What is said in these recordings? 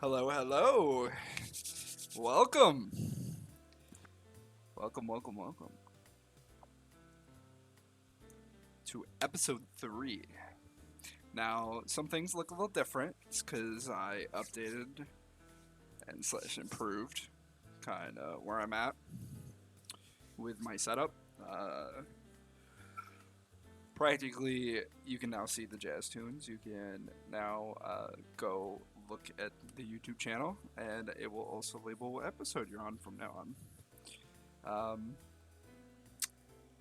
Hello, hello. Welcome. Welcome to episode 3. Now, some things look a little different. It's because I updated and slash improved kind of where I'm at with my setup. Uh, Practically, you can now see the jazz tunes. You can now go look at the YouTube channel, and it will also label what episode you're on from now on. Um,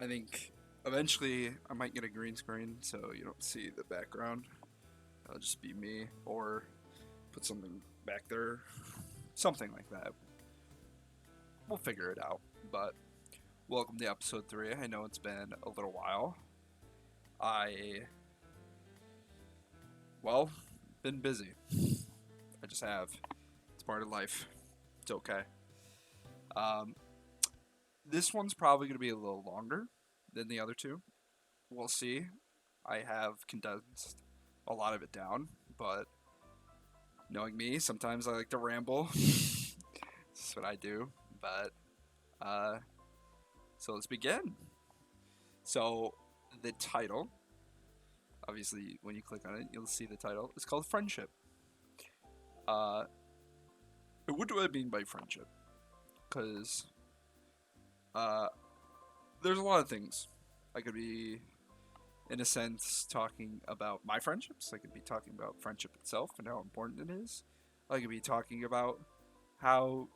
I think eventually I might get a green screen so you don't see the background. It'll just be me, or put something back there, something like that. We'll figure it out. But welcome to episode 3. I know it's been a little while. I, well, been busy. I just have. It's part of life. It's okay. Um, this one's probably going to be a little longer than the other two. We'll see. I have condensed a lot of it down, but knowing me, sometimes I like to ramble. That's what I do. But uh, so let's begin. So the title, obviously, when you click on it, you'll see the title. It's called Friendship. Uh, what do I mean by friendship? Because uh, there's a lot of things. I could be, in a sense, talking about my friendships. I could be talking about friendship itself and how important it is. I could be talking about how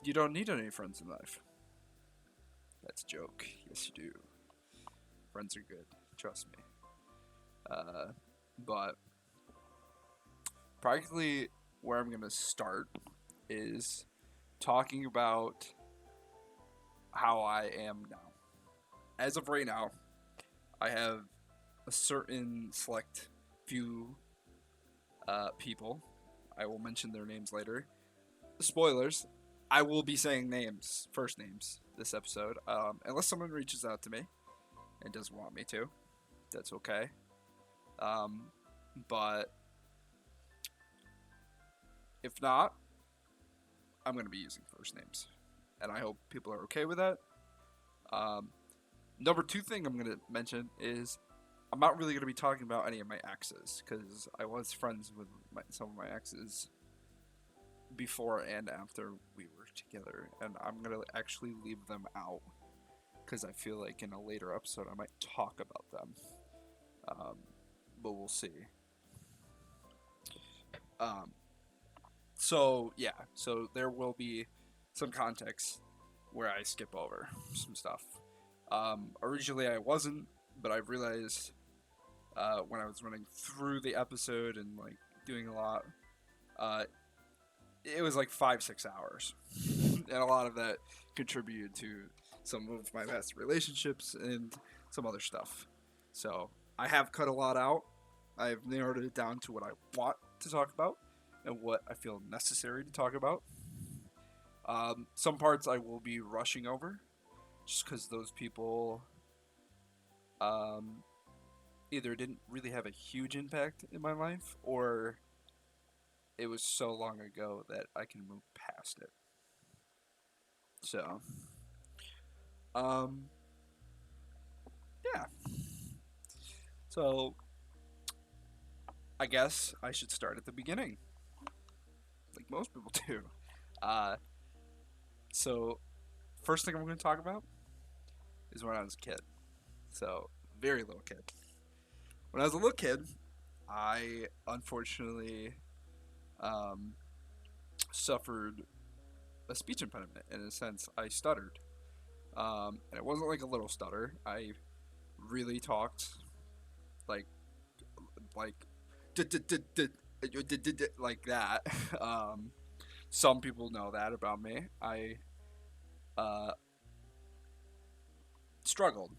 you don't need any friends in life. That's a joke. Yes, you do. Friends are good. Trust me. Uh, but practically where I'm going to start is talking about how I am now. As of right now, I have a certain select few people. I will mention their names later. Spoilers. I will be saying names, first names, this episode. Unless someone reaches out to me and doesn't want me to, that's okay. Um, but if not, I'm going to be using first names. And I hope people are okay with that. Um, Number two thing I'm going to mention is I'm not really going to be talking about any of my exes because I was friends with some of my exes before and after we were together. And I'm going to actually leave them out because I feel like in a later episode I might talk about them. Um, but we'll see. Um, so there will be some context where I skip over some stuff. Originally I wasn't, but I realized when I was running through the episode and like doing a lot, uh, it was like 5-6 hours, and a lot of that contributed to some of my past relationships and some other stuff. So I have cut a lot out. I've narrowed it down to what I want to talk about and what I feel necessary to talk about. Some parts I will be rushing over just because those people um, either didn't really have a huge impact in my life or it was so long ago that I can move past it. So, um, yeah. So, I guess I should start at the beginning, like most people do. Uh, so, first thing I'm going to talk about is when I was a kid. So, very little kid. When I was a little kid, I unfortunately um, suffered a speech impediment. In a sense, I stuttered. And it wasn't like a little stutter. I really talked like like like that. Um, some people know that about me. I uh, struggled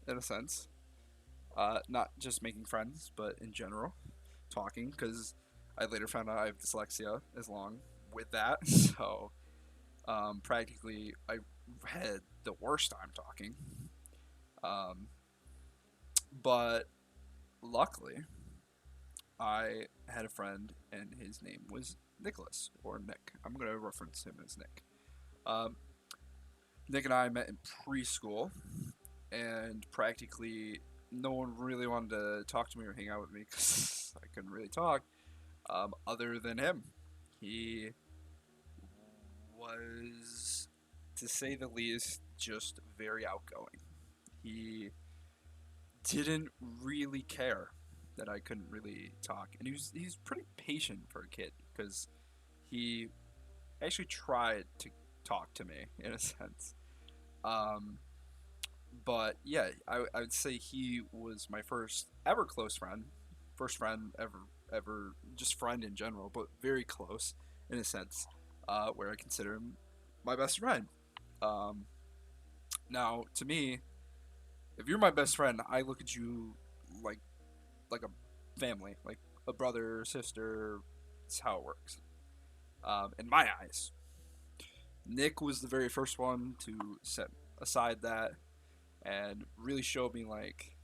in a sense, not just making friends, but in general, talking because I later found out I have dyslexia as long with that. So practically, I had the worst time talking. Um, but luckily, I had a friend, and his name was Nicholas, or Nick. I'm going to reference him as Nick. Um, Nick and I met in preschool, and practically no one really wanted to talk to me or hang out with me because I couldn't really talk, other than him. He was, to say the least, just very outgoing. He didn't really care that I couldn't really talk, and he's pretty patient for a kid because he actually tried to talk to me in a sense. Um, but yeah, I would say he was my first ever close friend, first friend ever, just friend in general, but very close in a sense, where I consider him my best friend. Um, Now, to me, if you're my best friend, I look at you like like a family, like a brother or sister. It's how it works. In my eyes, Nick was the very first one to set aside that and really showed me like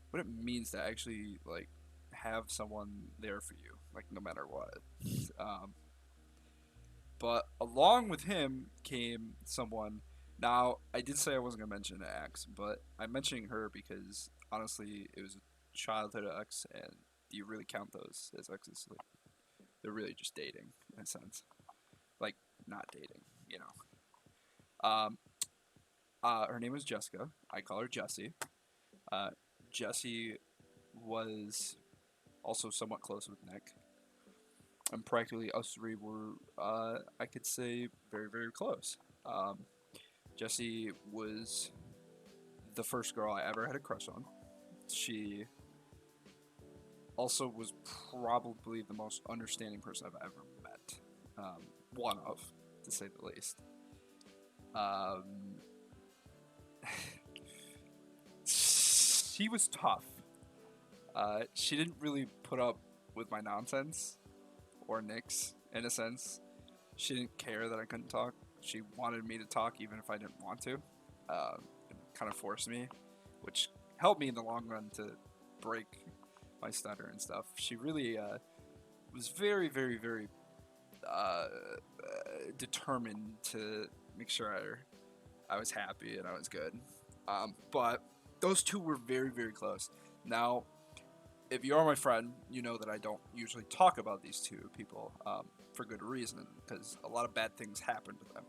what it means to actually like have someone there for you, like no matter what. Um, but along with him came someone. Now, I did say I wasn't gonna mention an ex, but I'm mentioning her because honestly, it was a childhood ex, and do you really count those as exes? Like, they're really just dating in a sense, like not dating, you know. Um, Her name was Jessica. I call her Jessie. Uh, Jessie was also somewhat close with Nick, and practically us three were, I could say, very very close. Um, Jessie was the first girl I ever had a crush on. She also was probably the most understanding person I've ever met. One of, to say the least. Um, she was tough. She didn't really put up with my nonsense or Nick's in a sense. She didn't care that I couldn't talk. She wanted me to talk even if I didn't want to. It kind of forced me, which helped me in the long run to break my stutter and stuff. She really was very, very, very determined to make sure I was happy and I was good. But those two were very, very close. Now, if you are my friend, you know that I don't usually talk about these two people for good reason, because a lot of bad things happened to them.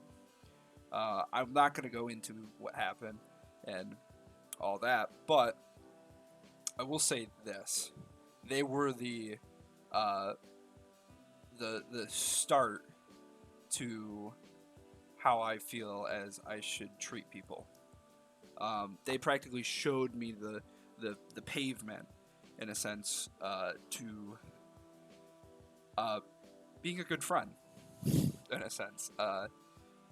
I'm not going to go into what happened and all that, but I will say this: they were uh, the start to how I feel as I should treat people. They practically showed me the pavement in a sense to being a good friend in a sense.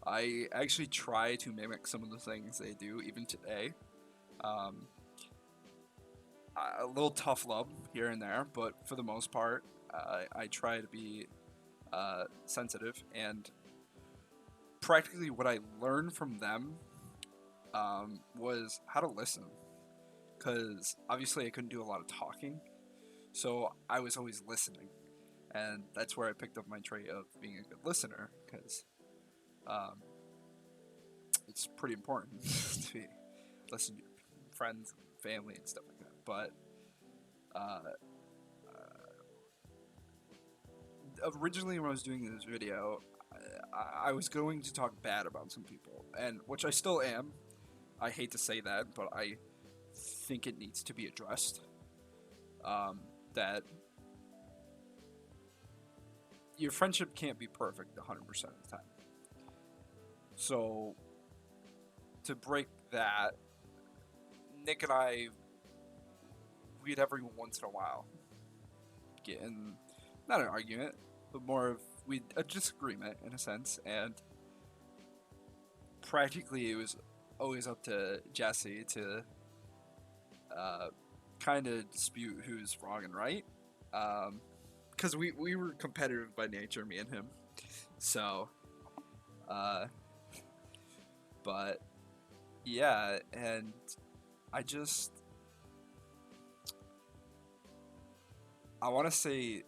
I actually try to mimic some of the things they do even today. Um, a little tough love here and there, but for the most part, I try to be sensitive, and practically what I learned from them was how to listen. Because obviously I couldn't do a lot of talking, so I was always listening, and that's where I picked up my trait of being a good listener. Because um, it's pretty important to be listen to your friends, family, and stuff like that. But uh, originally, when I was doing this video, I was going to talk bad about some people, and which I still am. I hate to say that, but I think it needs to be addressed. That your friendship can't be perfect 100% of the time. So to break that, Nick and I, we'd every once in a while get in, not an argument, but more of a disagreement in a sense, and practically it was always up to Jesse to uh, kind of dispute who's wrong and right, because we were competitive by nature, me and him. So, uh, but yeah, and I just I want to say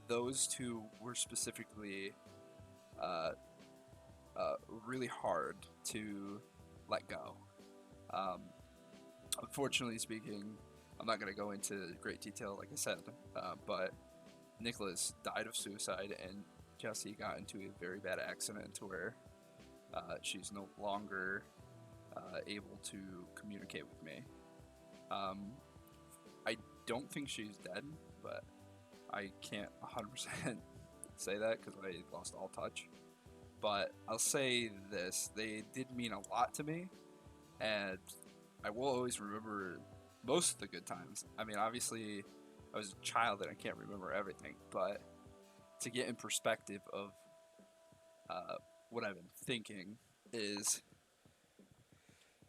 those two were specifically uh, really hard to let go. Um, Unfortunately speaking, I'm not going to go into great detail, like I said, but Nicholas died of suicide, and Jessie got into a very bad accident to where she's no longer able to communicate with me. Um, I don't think she's dead, but I can't 100% say that because I lost all touch. But I'll say this: they did mean a lot to me, and I will always remember most of the good times. I mean, obviously, I was a child and I can't remember everything, but to get in perspective of uh, what I've been thinking is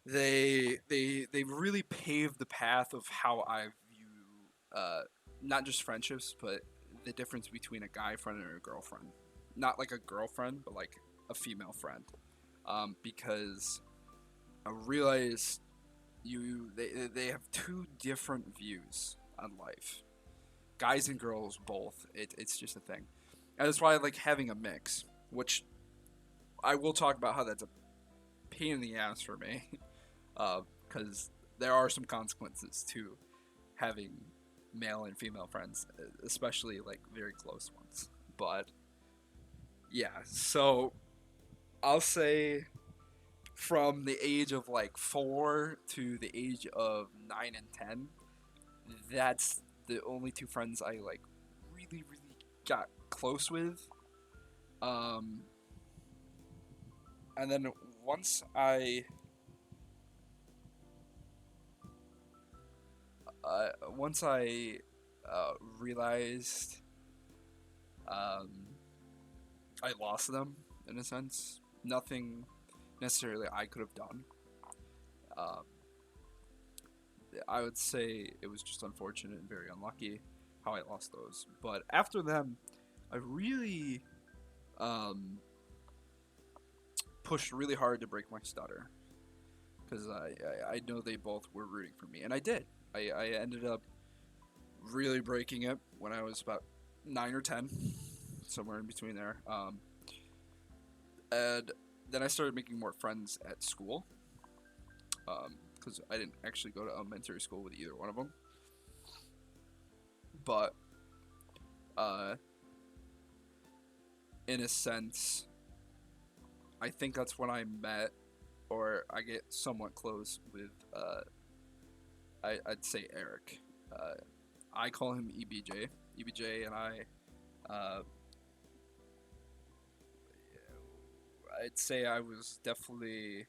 they really paved the path of how I view not just friendships, but the difference between a guy friend and a girlfriend. Not like a girlfriend, but like a female friend, because I realized they have two different views on life. Guys and girls both. It's just a thing, and that's why I like having a mix. Which I will talk about how that's a pain in the ass for me, because there are some consequences to having male and female friends, especially like very close ones. But yeah, so I'll say from the age of like 4 to the age of 9 and 10, that's the only two friends I like really got close with. Um, and then once I once I realized um, I lost them in a sense, nothing necessarily I could have done. Um, I would say it was just unfortunate and very unlucky how I lost those. But after them, I really um, pushed really hard to break my stutter because I know they both were rooting for me, and I did. I ended up really breaking it when I was about 9 or 10, somewhere in between there. And then I started making more friends at school because I didn't actually go to elementary school with either one of them. But uh, in a sense, I think that's when I met or I get somewhat close with, I'd say Eric. Uh, I call him EBJ. EBJ and uh, I'd say I was definitely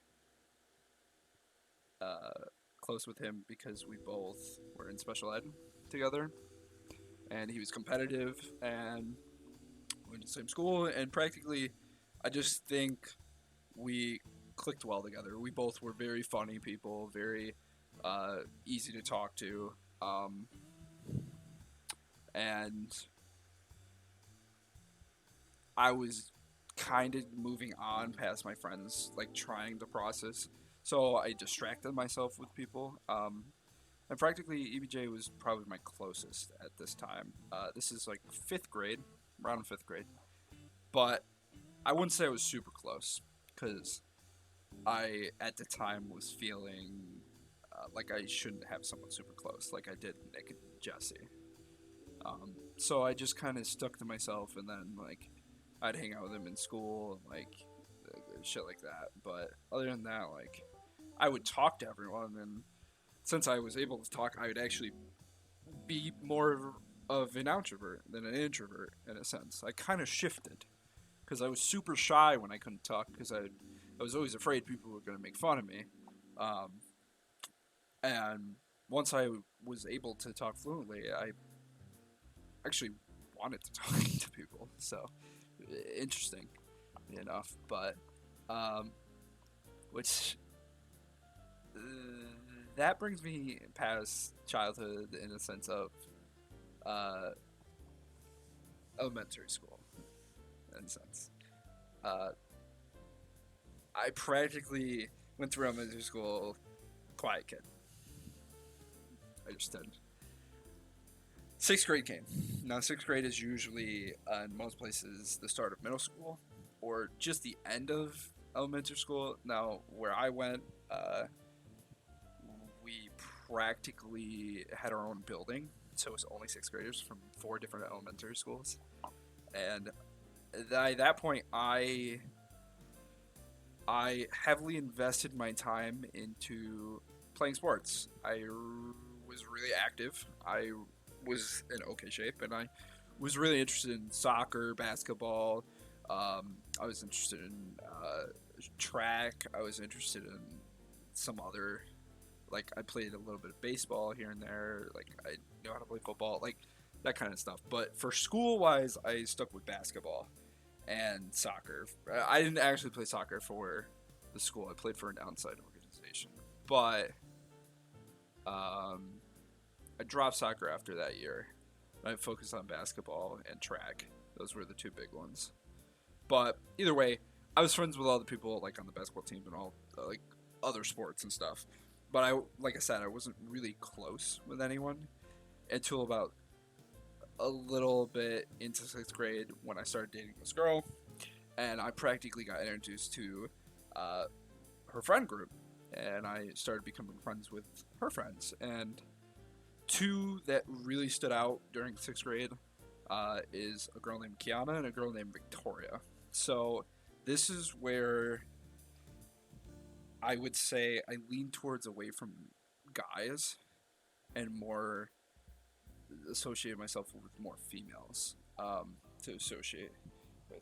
uh, close with him because we both were in special ed together, and he was competitive and went to the same school, and practically, I just think we clicked well together. We both were very funny people, very easy to talk to, and I was kind of moving on past my friends, like trying to process. So I distracted myself with people. And practically, EBJ was probably my closest at this time. This is like fifth grade, around fifth grade. But I wouldn't say I was super close because I, at the time, was feeling like I shouldn't have someone super close, like I did Nick and Jesse. So I just kind of stuck to myself, and then like I'd hang out with him in school and like shit like that. But other than that, like I would talk to everyone, and since I was able to talk, I would actually be more of an outrovert than an introvert in a sense. I kind of shifted because I was super shy when I couldn't talk because I was always afraid people were going to make fun of me. Um, and once I was able to talk fluently, I actually wanted to talk to people. So interesting enough, but um, which that brings me past childhood in a sense of uh, elementary school, in a sense. Uh, I practically went through elementary school quiet kid. I just did. Sixth grade came. Now, sixth grade is usually, in most places, the start of middle school or just the end of elementary school. Now, where I went, we practically had our own building, so it was only sixth graders from four different elementary schools. And at that point, I heavily invested my time into playing sports. Was really active. I was in okay shape, and I was really interested in soccer, basketball. I was interested in track. I was interested in some other, like I played a little bit of baseball here and there. Like I know how to play football, like that kind of stuff. But for school wise, I stuck with basketball and soccer. I didn't actually play soccer for the school. I played for an outside organization, but I dropped soccer after that year. I focused on basketball and track. Those were the two big ones. But either way, I was friends with all the people like on the basketball team and all like other sports and stuff. But like I said, I wasn't really close with anyone until about a little bit into sixth grade when I started dating this girl, and I practically got introduced to uh, her friend group, and I started becoming friends with her friends. And two that really stood out during sixth grade is a girl named Kiana and a girl named Victoria. So this is where I would say I lean towards away from guys and more associate myself with more females to associate with.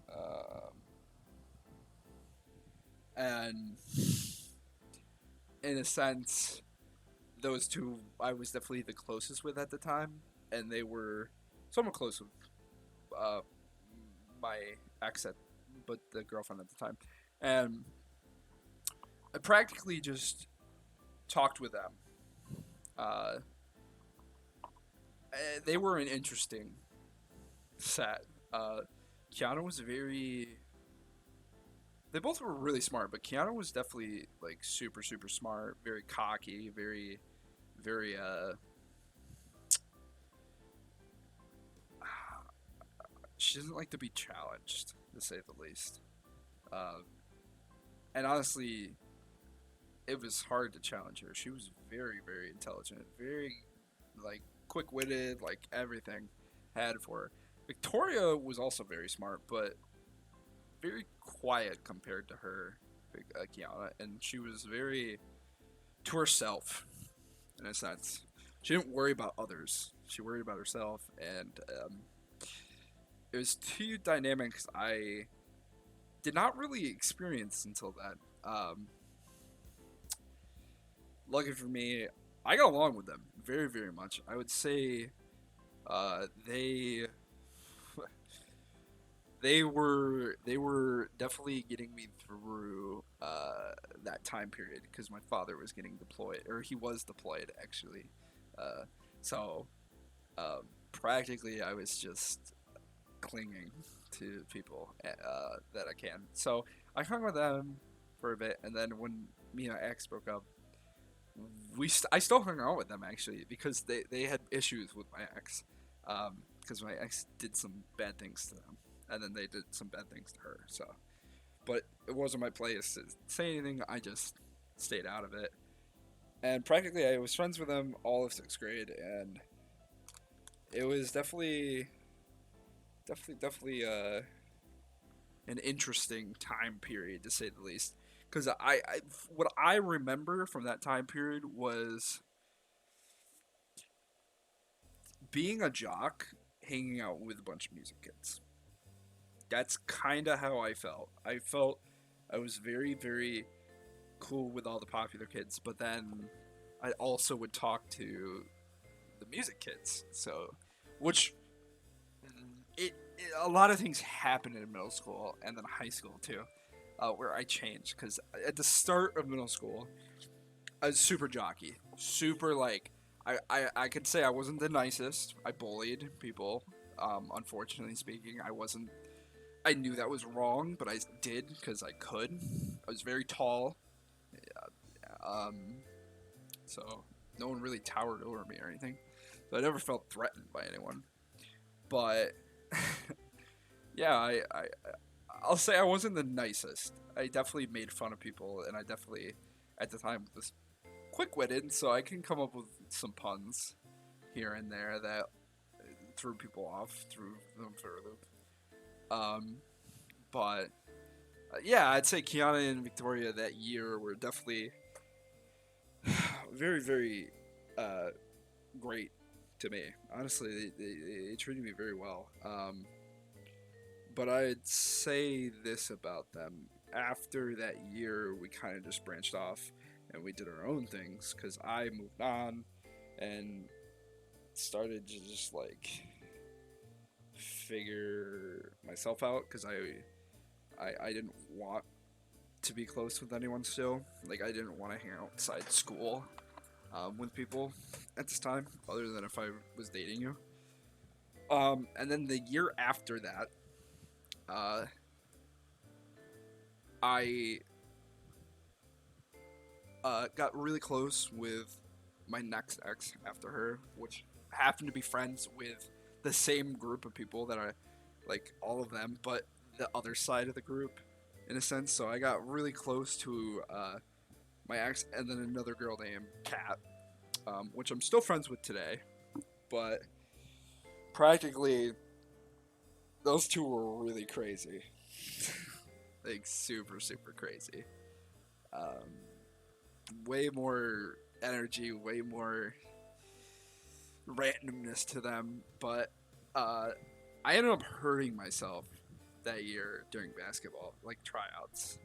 Um, and in a sense, those two I was definitely the closest with at the time, and they were somewhat close with uh, my ex at, but the girlfriend at the time, and I practically just talked with them. Uh, they were an interesting set. Keanu was very. They both were really smart, but Keanu was definitely like super super smart, very cocky, very she doesn't like to be challenged, to say the least. Um, and honestly, it was hard to challenge her. She was very, very intelligent, very like quick witted, like everything had for her. Victoria was also very smart, but very quiet compared to her, Kiana, and she was very to herself in a sense. She didn't worry about others. She worried about herself, and it was two dynamics I did not really experience until then. Lucky for me, I got along with them very, very much. I would say they they were definitely getting me through that time period because my father was getting deployed, or he was deployed actually. Uh, so practically, I was just clinging to people that I can. So I hung with them for a bit, and then when me and my ex broke up, I still hung out with them actually because they had issues with my ex, because my ex did some bad things to them, and then they did some bad things to her. So, but it wasn't my place to say anything. I just stayed out of it, and practically I was friends with them all of sixth grade, and it was definitely an interesting time period to say the least. Because what I remember from that time period was being a jock, hanging out with a bunch of music kids. That's kind of how I felt. I felt I was very, very cool with all the popular kids, but then I also would talk to the music kids. So, which a lot of things happened in middle school and then high school too, where I changed because at the start of middle school, I was super jockey, super like I could say I wasn't the nicest. I bullied people. Unfortunately speaking, I wasn't. I knew that was wrong, but I did because I could. I was very tall, um, so No one really towered over me or anything, so I never felt threatened by anyone. But yeah, I'll say I wasn't the nicest. I definitely made fun of people, and I definitely at the time was quick-witted, so I can come up with some puns here and there that threw people off, threw them for a loop. Um, but yeah, I'd say Kiana and Victoria that year were definitely very, very uh, great to me. Honestly, they treated me very well. But I'd say this about them. After that year, we kind of just branched off and we did our own things because I moved on and started to just like figure myself out because I didn't want to be close with anyone still. Like, I didn't want to hang outside school with people at this time, other than if I was dating you. And then the year after that, uh, I got really close with my next ex after her, which happened to be friends with the same group of people that I like, all of them, but the other side of the group, in a sense. So I got really close to my ex and then another girl named Kat, which I'm still friends with today, but practically those two were really crazy. Like, super, super crazy. Um, Way more energy, way more randomness to them, but uh, I ended up hurting myself that year during basketball, like tryouts.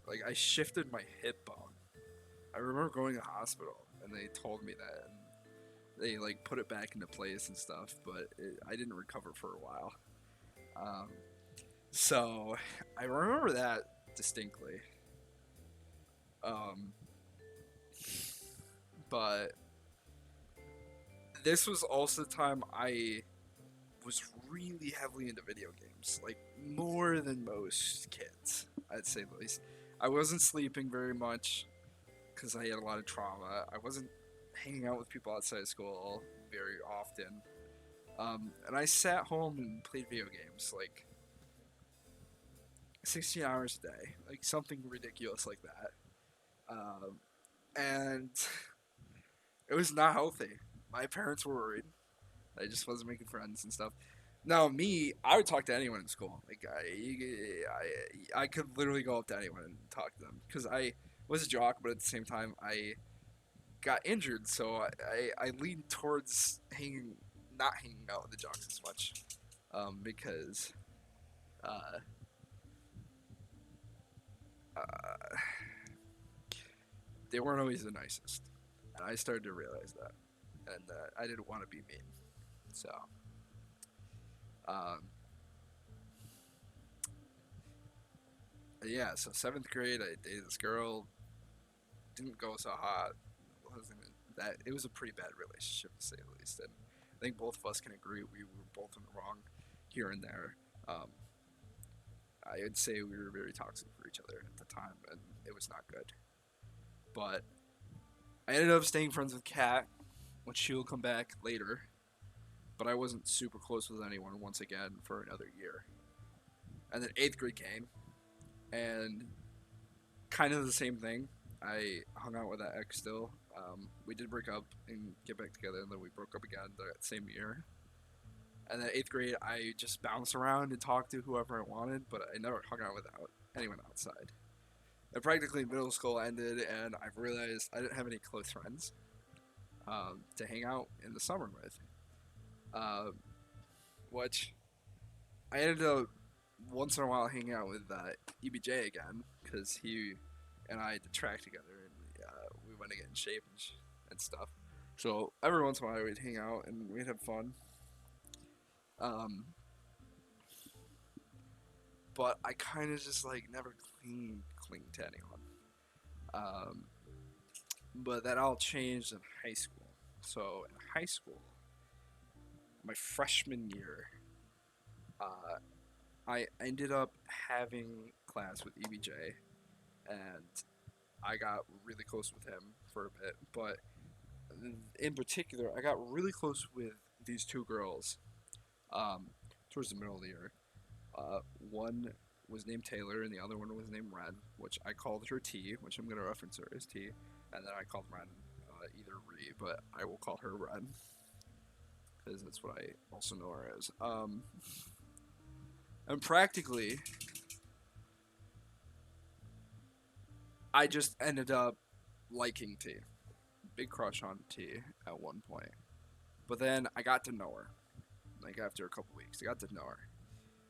Like, I shifted my hip bone. I remember going to the hospital and they told me that, and they like put it back into place and stuff, but I didn't recover for a while. Um, so I remember that distinctly. Um, but this was also the time I was really heavily into video games, like more than most kids, I'd say the least. I wasn't sleeping very much because I had a lot of trauma. I wasn't hanging out with people outside of school very often. And I sat home and played video games like 16 hours a day, like something ridiculous like that. And it was not healthy. My parents were worried. I just wasn't making friends and stuff. Now, me, I would talk to anyone in school. Like, I could literally go up to anyone and talk to them because I was a jock, but at the same time, I got injured, so I leaned towards not hanging out with the jocks as much, because uh, uh, they weren't always the nicest, and I started to realize that, and I didn't want to be mean. So, um, yeah. So seventh grade, I dated this girl. Didn't go so hot. Wasn't that it was a pretty bad relationship to say the least, and I think both of us can agree we were both in the wrong here and there. Um, I would say we were very toxic for each other at the time, and it was not good. But I ended up staying friends with Kat, which she will come back later. But I wasn't super close with anyone once again for another year. And then eighth grade came, and kind of the same thing. I hung out with that ex still. We did break up and get back together, and then we broke up again that same year. And then eighth grade, I just bounced around and talked to whoever I wanted, but I never hung out with anyone outside. And practically middle school ended, and I realized I didn't have any close friends to hang out in the summer with. Um, which I ended up once in a while hanging out with EBJ again because he and I did track together and we went to get in shape and stuff. So every once in a while we'd hang out and we'd have fun. Um, but I kind of just like never cling to anyone. Um, but that all changed in high school. So in high school, my freshman year, uh, I ended up having class with EBJ, and I got really close with him for a bit. But in particular, I got really close with these two girls um, towards the middle of the year. One was named Taylor, and the other one was named Ren, which I called her T, which I'm going to reference her as T, and then I called Ren either Ree, but I will call her Ren because that's what I also know her as. And practically, I just ended up liking T. Big crush on T at one point. But then I got to know her. Like after a couple weeks, I got to know her.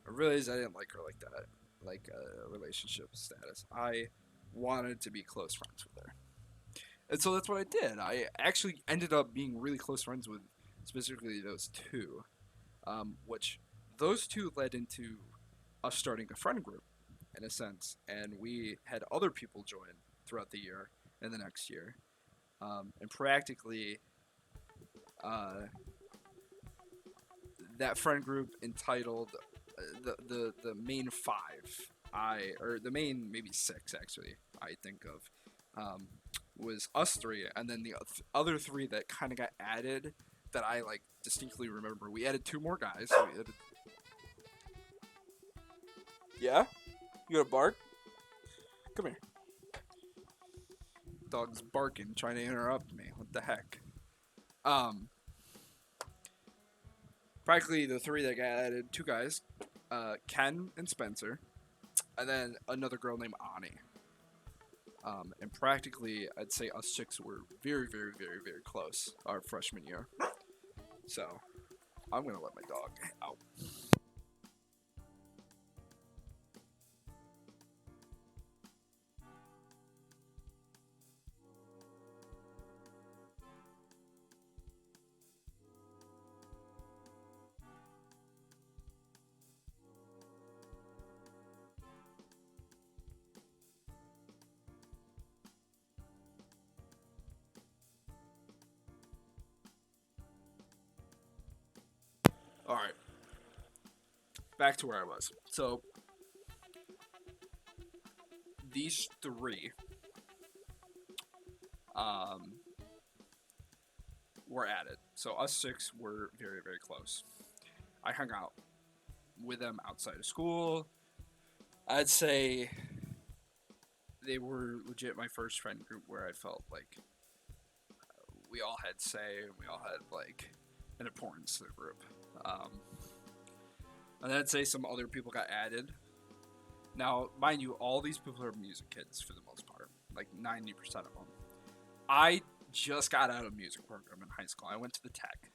I realized I didn't like her like that, like a relationship status. I wanted to be close friends with her. And so that's what I did. I actually ended up being really close friends with specifically those two, which those two led into us starting a friend group in a sense. And we had other people join throughout the year and the next year. And practically, uh, that friend group entitled the main five, or the main maybe six actually, I think of, was us three, and then the other three that kind of got added that I like distinctly remember. We added two more guys. So we added... Yeah, you got a bark? Come here. Dog's barking, trying to interrupt me. What the heck? Um, Practically the three that got added, two guys, Ken and Spencer, and then another girl named Ani. And practically, I'd say us six were very, very, very, very close our freshman year. So, I'm gonna let my dog out. All right, back to where I was. So, these three um, were added. So, us six were very, very close. I hung out with them outside of school. I'd say they were legit my first friend group where I felt like we all had say and we all had like an importance to the group. Um, and then I'd say some other people got added. Now, mind you, all these people are music kids for the most part, like 90% of them. I just got out of music program in high school. I went to the tech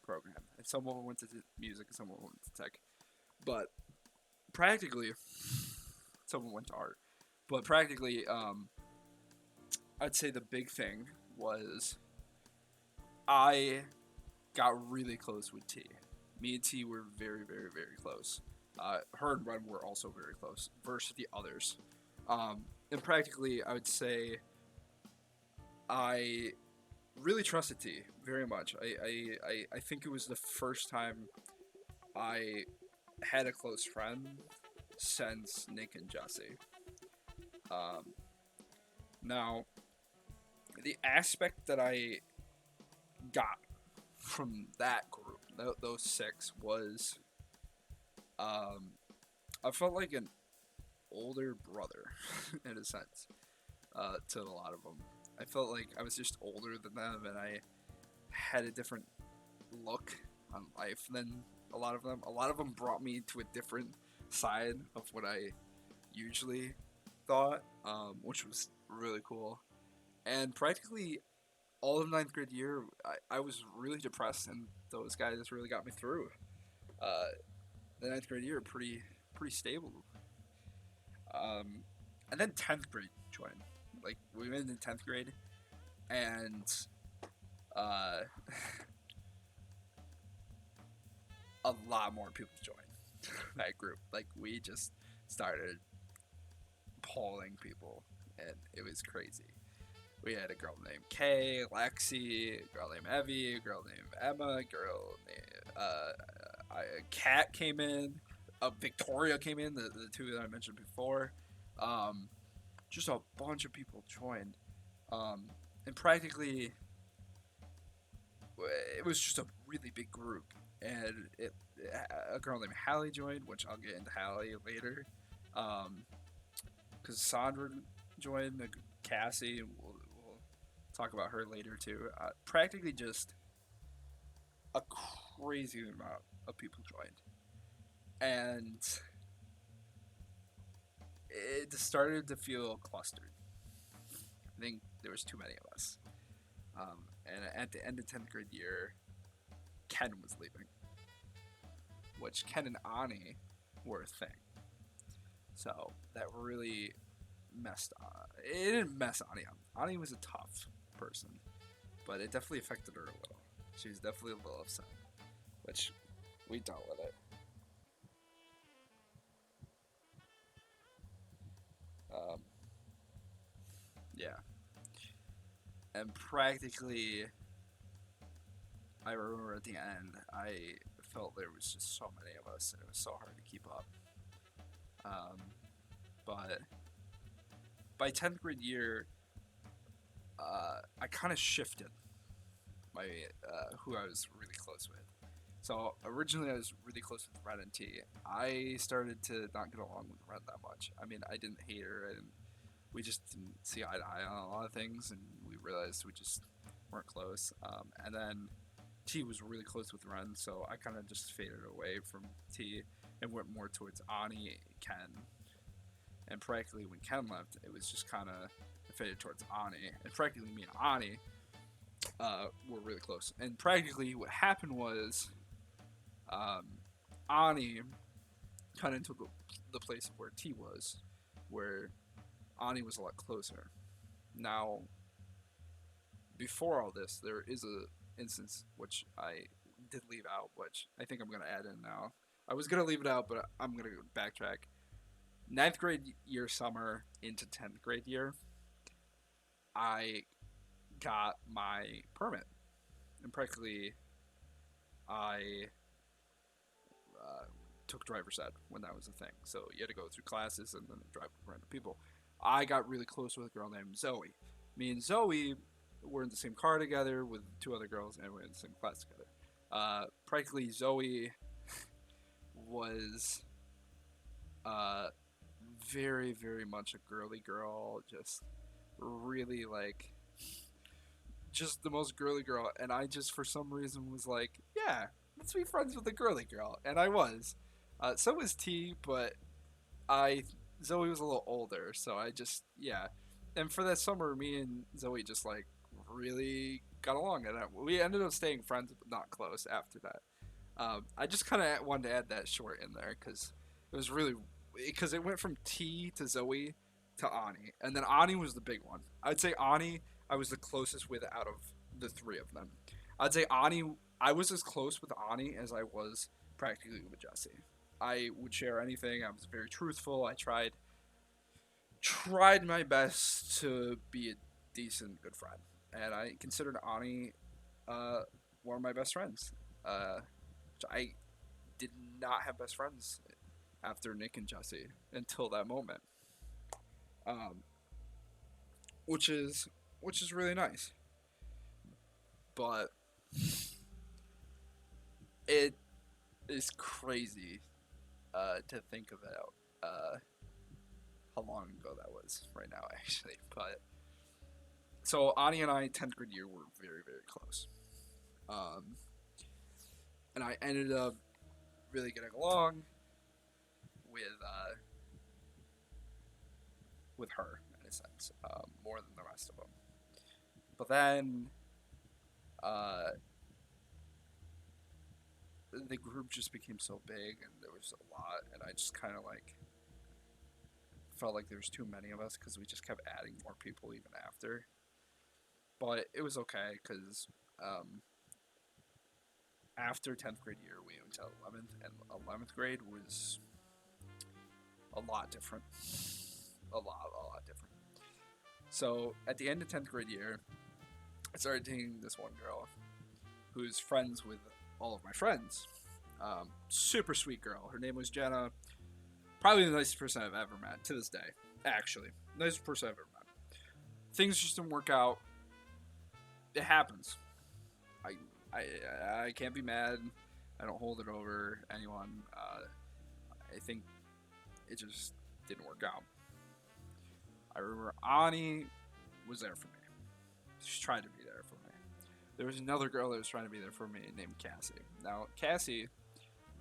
program, and some of them went to music, and some of them went to tech. But practically, some of them went to art. But practically, I'd say the big thing was I got really close with T. Me and T were very, very, very close. Her and Ren were also very close versus the others. And practically, I would say I really trusted T very much. I think it was the first time I had a close friend since Nick and Jesse. Um, Now, the aspect that I got from that group, those six, was I felt like an older brother in a sense to a lot of them. I felt like I was just older than them, and I had a different look on life than a lot of them. A lot of them brought me to a different side of what I usually thought, which was really cool. And practically all of ninth grade year, I was really depressed, and those guys really got me through. Uh, the ninth grade year, pretty stable. Um, and then 10th grade joined. Like, we went in 10th grade, and uh, a lot more people joined that group. Like, we just started polling people, and it was crazy. We had a girl named Kay, Lexi, a girl named Evie, a girl named Emma, a girl named Kat came in, Victoria came in, the two that I mentioned before. Just a bunch of people joined, and practically it was just a really big group, and a girl named Hallie joined, which I'll get into Hallie later. Because Sandra joined, Cassie, we'll talk about her later too. Practically just a crazy amount of people joined, and it started to feel clustered. I think there was too many of us. And at the end of 10th grade year, Ken was leaving, which Ken and Ani were a thing. So that really messed. It didn't mess Ani up. Ani was a tough person, but it definitely affected her a little. She was definitely a little upset, which we dealt with it. Um, yeah, and practically, I remember at the end, I felt there was just so many of us, and it was so hard to keep up. Um, but by 10th grade year, I kind of shifted my who I was really close with. So originally I was really close with Ren and T. I started to not get along with Ren that much. I mean, I didn't hate her, and we just didn't see eye to eye on a lot of things, and we realized we just weren't close. And then T was really close with Ren, so I kind of just faded away from T and went more towards Ani, Ken, and practically when Ken left, it was just kind of faded towards Ani, and practically me and Ani were really close. And practically what happened was Ani kind of took the place of where T was, where Ani was a lot closer. Now, before all this, there is a instance which I did leave out, which I think I'm gonna add in now. I was gonna leave it out, but I'm gonna backtrack. Ninth grade year summer into 10th grade year, I got my permit, and practically I took driver's ed when that was a thing. So you had to go through classes and then drive with random people. I got really close with a girl named Zoe. Me and Zoe were in the same car together with two other girls, and we were in the same class together. Practically, Zoe was uh, very, very much a girly girl. Just really like, just the most girly girl. And I just, for some reason, was like, yeah, let's be friends with a girly girl. And I was. So was T, but I Zoe was a little older, so I just yeah. And for that summer, me and Zoe just like really got along, and we ended up staying friends, but not close after that. I just kind of wanted to add that short in there because it was really because it went from T to Zoe to Ani, and then Ani was the big one. I'd say Ani I was the closest with out of the three of them. I'd say Ani I was as close with Ani as I was practically with Jesse. I would share anything. I was very truthful. I tried my best to be a decent, good friend, and I considered Ani uh, one of my best friends. Uh, I did not have best friends after Nick and Jesse until that moment, um, which is really nice. But it is crazy to think about how long ago that was right now, actually. But so Ani and I, 10th grade year, were very, very close. Um, and I ended up really getting along with her in a sense, more than the rest of them. But then uh, the group just became so big, and there was a lot, and I just kind of like felt like there was too many of us because we just kept adding more people even after. But it was okay because after 10th grade year, we went to 11th, and 11th grade was a lot different. A lot different. So at the end of 10th grade year, I started dating this one girl who's friends with all of my friends. Super sweet girl. Her name was Jenna. Probably the nicest person I've ever met to this day. Actually, nicest person I've ever met. Things just didn't work out. It happens. I I can't be mad. I don't hold it over anyone. I think it just didn't work out. I remember Ani was there for me. She tried to be there for me. There was another girl that was trying to be there for me named Cassie. Now, Cassie,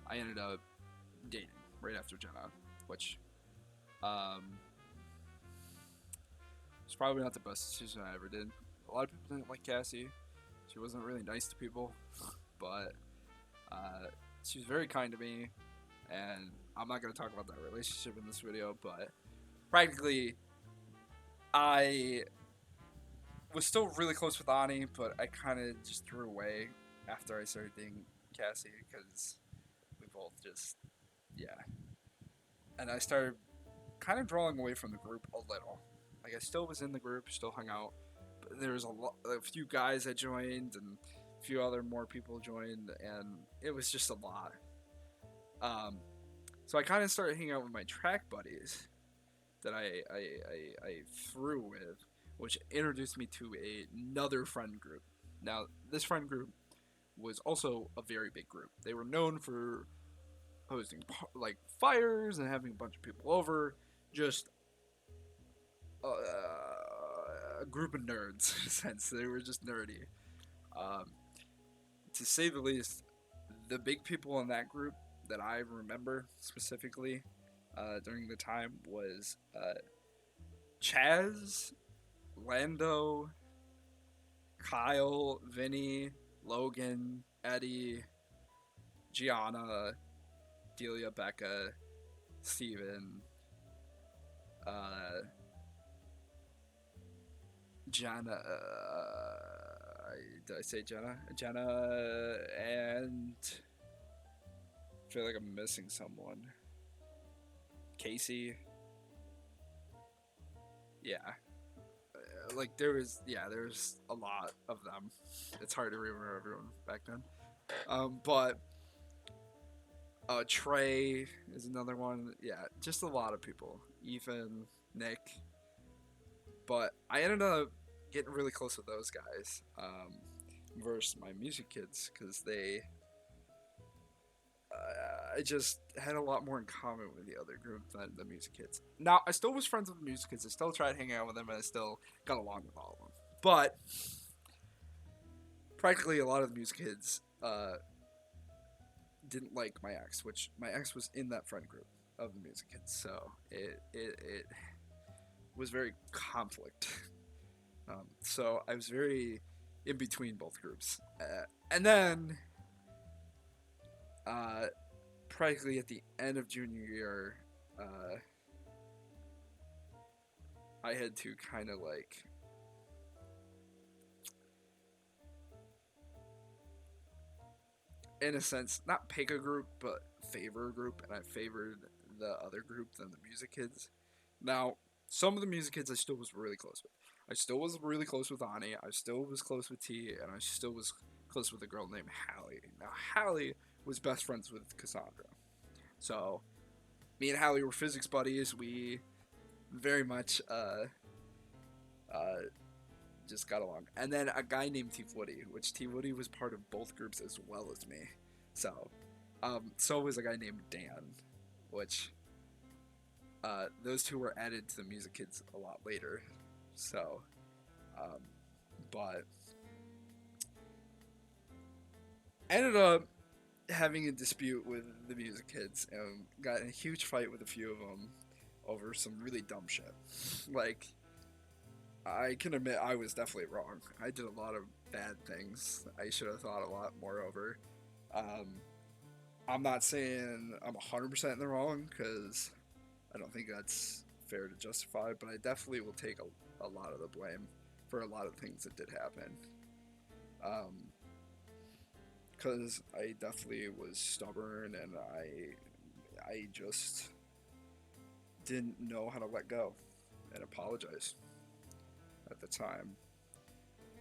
I ended up dating right after Jenna, which was probably not the best decision I ever did. A lot of people didn't like Cassie. She wasn't really nice to people, but she was very kind to me, and I'm not going to talk about that relationship in this video, but practically, I was still really close with Ani, but I kind of just threw away after I started dating Cassie, because we both just, yeah. And I started kind of drawing away from the group a little. Like, I still was in the group, still hung out, but there was a few guys that joined, and a few other more people joined, and it was just a lot. So I kind of started hanging out with my track buddies that I threw with, which introduced me to another friend group. Now, this friend group was also a very big group. They were known for hosting like fires and having a bunch of people over. Just a group of nerds, in a sense. They were just nerdy. To say the least, the big people in that group that I remember specifically during the time was Chaz, Lando, Kyle, Vinny, Logan, Eddie, Gianna, Delia, Becca, Steven, Jenna, did I say Jenna? Jenna, and I feel like I'm missing someone. Casey. Yeah. Like, there's a lot of them. It's hard to remember everyone back then. But Trey is another one. Yeah, just a lot of people. Ethan, Nick. But I ended up getting really close with those guys versus my music kids, because they I just had a lot more in common with the other group than the music kids. Now, I still was friends with the music kids. I still tried hanging out with them, and I still got along with all of them. But practically a lot of the music kids didn't like my ex, which my ex was in that friend group of the music kids. So it was very conflict. So I was very in between both groups. And then practically at the end of junior year, I had to kind of like in a sense not pick a group but favor a group, and I favored the other group than the music kids. Now, some of the music kids I still was really close with. I still was really close with Ani. I still was close with T, and I still was close with a girl named Hallie. Now, Hallie was best friends with Cassandra. So, me and Hallie were physics buddies. We very much just got along. And then a guy named T Woody, which T Woody was part of both groups as well as me. So, so was a guy named Dan, which those two were added to the music kids a lot later. So, but ended up having a dispute with the music kids and got in a huge fight with a few of them over some really dumb shit. Like, I can admit I was definitely wrong. I did a lot of bad things I should have thought a lot more over. I'm not saying I'm 100% in the wrong, because I don't think that's fair to justify, but I definitely will take a lot of the blame for a lot of things that did happen. Because I definitely was stubborn, and I just didn't know how to let go and apologize at the time.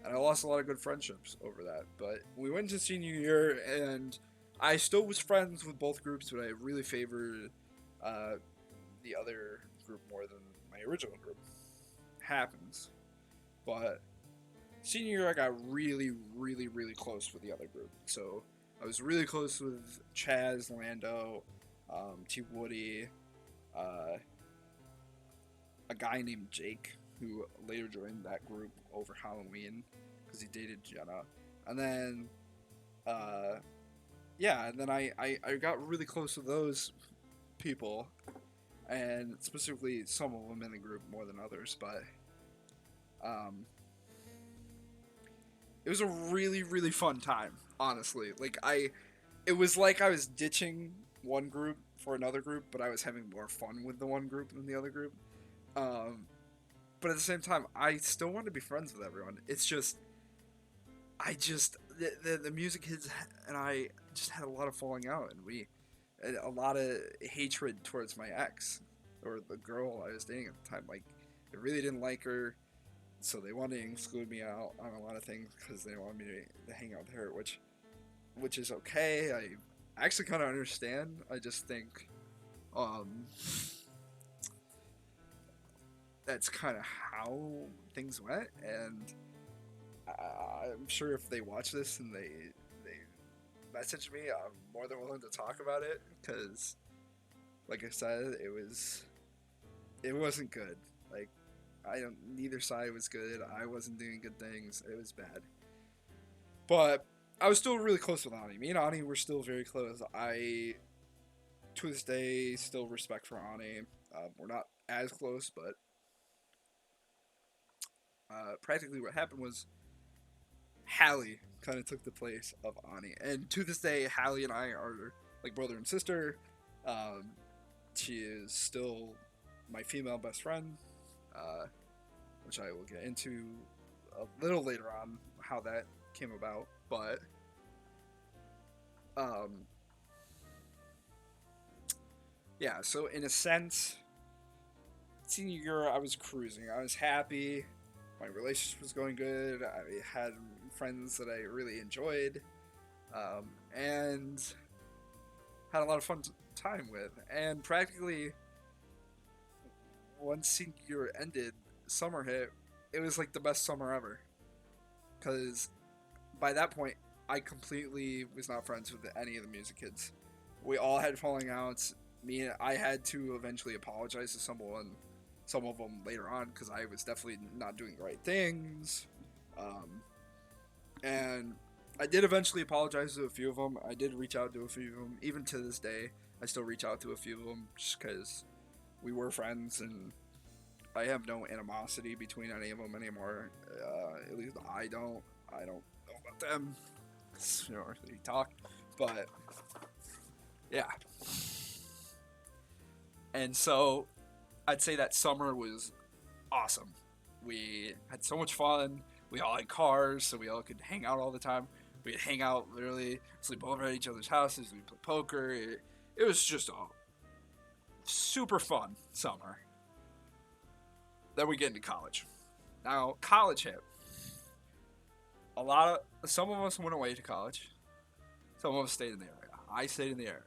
And I lost a lot of good friendships over that. But we went to senior year, and I still was friends with both groups, but I really favored the other group more than my original group. Happens. But Senior year, I got really, really, really close with the other group. So I was really close with Chaz, Lando, T. Woody, uh, a guy named Jake, who later joined that group over Halloween because he dated Jenna. And then, uh, yeah, and then I got really close with those people, and specifically some of them in the group more than others, but um, it was a really, really fun time, honestly. It was like I was ditching one group for another group, but I was having more fun with the one group than the other group. Um, but at the same time, I still want to be friends with everyone. It's just, the music kids and I just had a lot of falling out, and we had a lot of hatred towards my ex, or the girl I was dating at the time. Like, I really didn't like her, so they wanted to exclude me out on a lot of things because they wanted me to hang out with her, which is okay. I actually kind of understand. I just think, um, that's kind of how things went, and I'm sure if they watch this and they message me, I'm more than willing to talk about it because, like I said, it wasn't good. Like, I don't. Neither side was good. I wasn't doing good things. It was bad. But I was still really close with Ani. Me and Ani were still very close. I, to this day, still respect for Ani. We're not as close, but practically what happened was Hallie kind of took the place of Ani. And to this day, Hallie and I are like brother and sister. Um, she is still my female best friend, uh, which I will get into a little later on how that came about. But um, yeah, so in a sense, senior year I was cruising. I was happy. My relationship was going good. I had friends that I really enjoyed, and had a lot of fun time with. And practically, once senior year ended, summer hit. It was like the best summer ever. Because by that point, I completely was not friends with any of the music kids. We all had falling outs. I had to eventually apologize to some of them later on, because I was definitely not doing the right things. Um, and I did eventually apologize to a few of them. I did reach out to a few of them. Even to this day, I still reach out to a few of them just because we were friends, and I have no animosity between any of them anymore. At least I don't. I don't know about them. We don't really talk. But yeah. And so I'd say that summer was awesome. We had so much fun. We all had cars, so we all could hang out all the time. We'd hang out literally, sleep over at each other's houses. We'd play poker. It was just a super fun summer. Then we get into college. Now, college hit. Some of us went away to college. Some of us stayed in the area. I stayed in the area.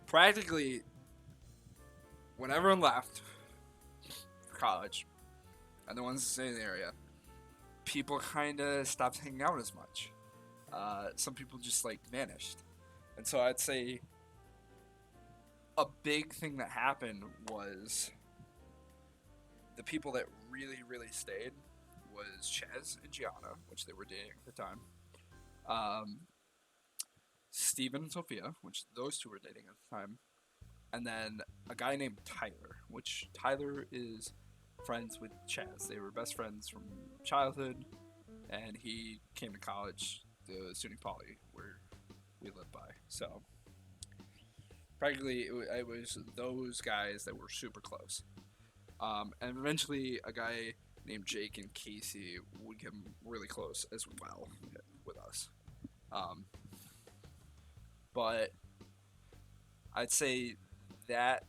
Practically, when everyone left for college, and the ones that stayed in the area, people kind of stopped hanging out as much. Some people just like vanished. And so I'd say a big thing that happened was the people that really, really stayed was Chaz and Gianna, which they were dating at the time. Steven and Sophia, which those two were dating at the time. And then a guy named Tyler, which Tyler is friends with Chaz. They were best friends from childhood, and he came to college to SUNY Poly, where we lived by. So practically, it was those guys that were super close. And eventually, a guy named Jake and Casey would get really close as well with us. But I'd say that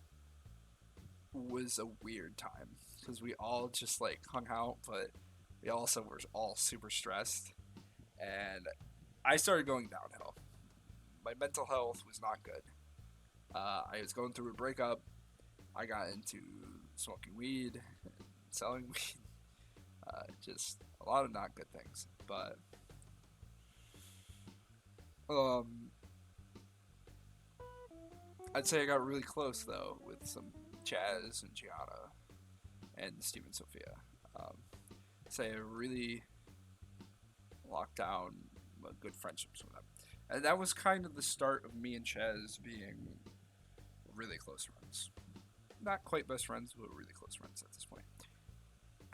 was a weird time because we all just like hung out, but we also were all super stressed, and I started going downhill. My mental health was not good. I was going through a breakup. I got into smoking weed and selling weed. Just a lot of not good things. But um, I'd say I got really close though with some Chaz and Gianna and Stephen Sophia. Um, say I really locked down good friendships with them, and that was kind of the start of me and Chaz being really close friends. Not quite best friends, but really close friends at this point.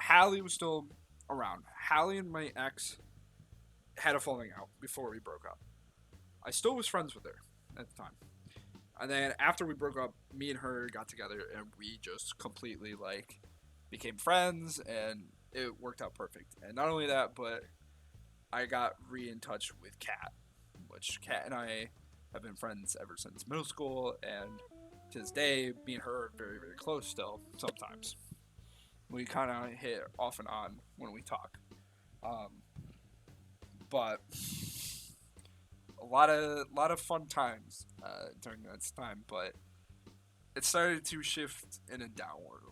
Hallie was still around. Hallie and my ex had a falling out before we broke up. I still was friends with her at the time. And then after we broke up, me and her got together and we just completely like became friends and it worked out perfect. And not only that, but I got re in touch with Kat, which Kat and I have been friends ever since middle school, and to this day, me and her are very, very close still. Sometimes we kind of hit off and on when we talk, um, but a lot of fun times during that time. But it started to shift in a downward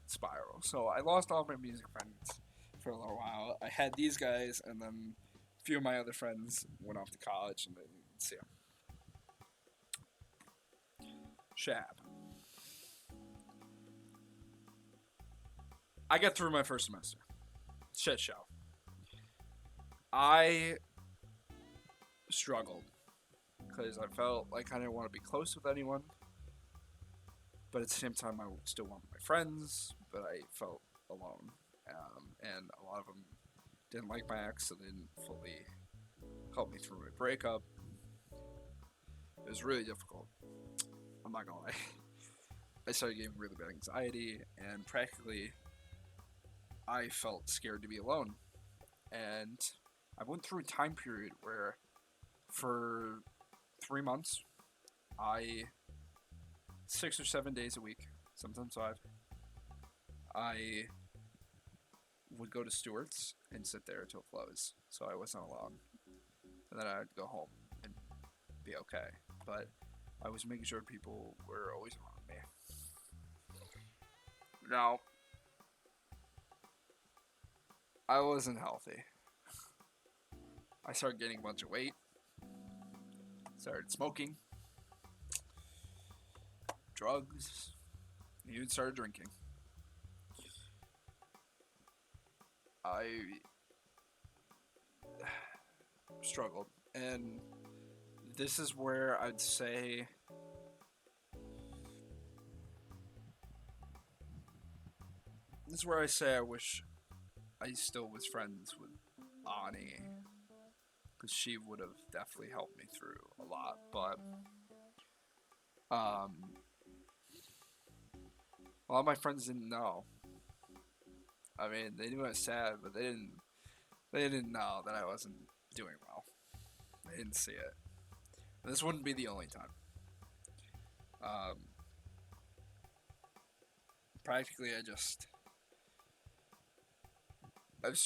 spiral. So I lost all my music friends for a little while. I had these guys, and then a few of my other friends went off to college, and then see them. Shab. I got through my first semester. Shit show. I struggled because I felt like I didn't want to be close with anyone, but at the same time, I still wanted my friends, but I felt alone. And a lot of them didn't like my ex, so they didn't fully help me through my breakup. It was really difficult. I'm not gonna lie. I started getting really bad anxiety, and practically, I felt scared to be alone. And I went through a time period where, for 3 months, I 6 or 7 days a week, sometimes five, I would go to Stewart's and sit there until close, so I wasn't alone. And then I'd go home and be okay. But I was making sure people were always around me. Now, I wasn't healthy. I started gaining a bunch of weight, started smoking, drugs, even started drinking. I struggled. And this is where I'd say this is where I say I wish I still was friends with Ani, because she would have definitely helped me through a lot. But um, a lot of my friends didn't know. I mean, they knew I was sad, but they didn't know that I wasn't doing well. They didn't see it. And this wouldn't be the only time. Um, Practically, I was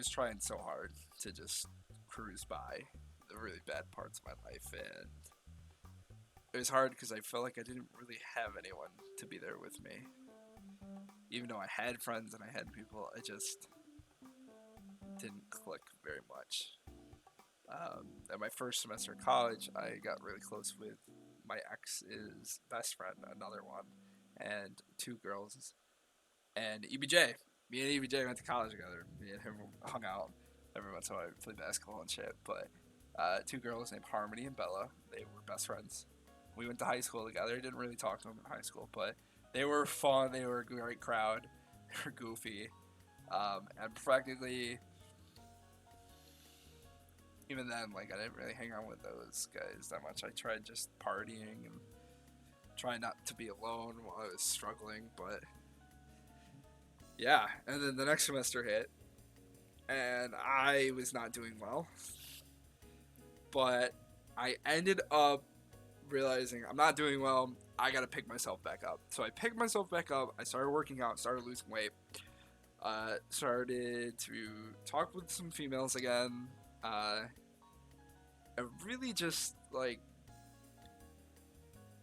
trying so hard to just cruise by the really bad parts of my life, and it was hard because I felt like I didn't really have anyone to be there with me. Even though I had friends and I had people, I just didn't click very much. At my first semester of college, I got really close with my ex's best friend, another one, and two girls, and EBJ. Me and EBJ went to college together. Me and him hung out every once in a while. We played basketball and shit. But two girls named Harmony and Bella. They were best friends. We went to high school together. Didn't really talk to them in high school, but they were fun. They were a great crowd. They were goofy. And practically, even then, like, I didn't really hang out with those guys that much. I tried just partying and trying not to be alone while I was struggling, but yeah. And then the next semester hit, and I was not doing well. But I ended up realizing I'm not doing well. I gotta pick myself back up. So I picked myself back up. I started working out, started losing weight, started to talk with some females again. And really just like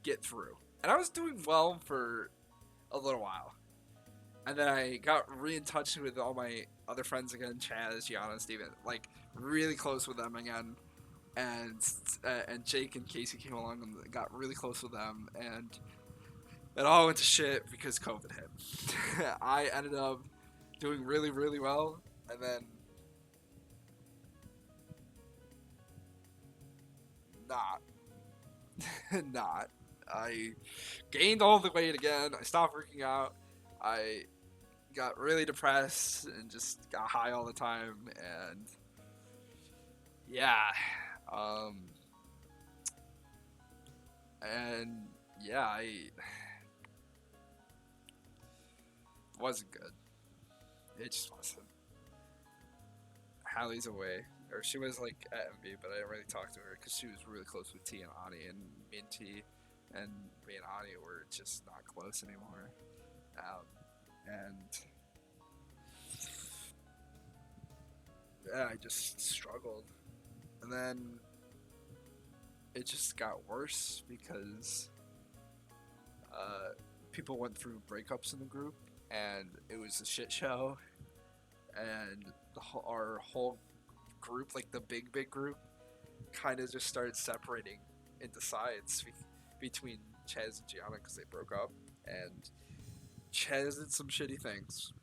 get through. And I was doing well for a little while. And then I got re in touch with all my other friends again, Chaz, Gianna, Steven, like really close with them again. And Jake and Casey came along and got really close with them, and it all went to shit because COVID hit. I ended up doing really, really well, and then not, not. I gained all the weight again. I stopped working out. I got really depressed and just got high all the time, and yeah, um, and yeah, I wasn't good. It just wasn't. Hallie's away, or she was like at MB, but I didn't really talk to her because she was really close with T and Ani, and me and T and me and Ani were just not close anymore. And yeah, I just struggled, and then it just got worse because people went through breakups in the group, and it was a shit show, and our whole group, like the big group, kind of just started separating into sides between Chaz and Gianna because they broke up, and Chaz did some shitty things.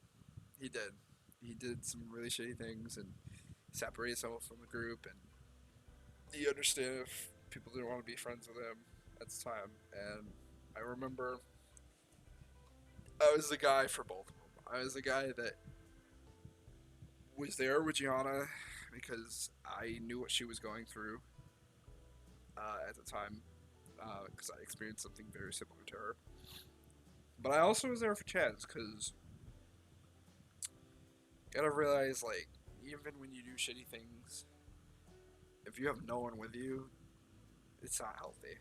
He did. He did some really shitty things and separated someone from the group, and you understand if people didn't want to be friends with him at the time. And I remember I was the guy for both of them. I was the guy that was there with Gianna because I knew what she was going through at the time because I experienced something very similar to her. But I also was there for Chaz because you gotta realize, like, even when you do shitty things, if you have no one with you, it's not healthy.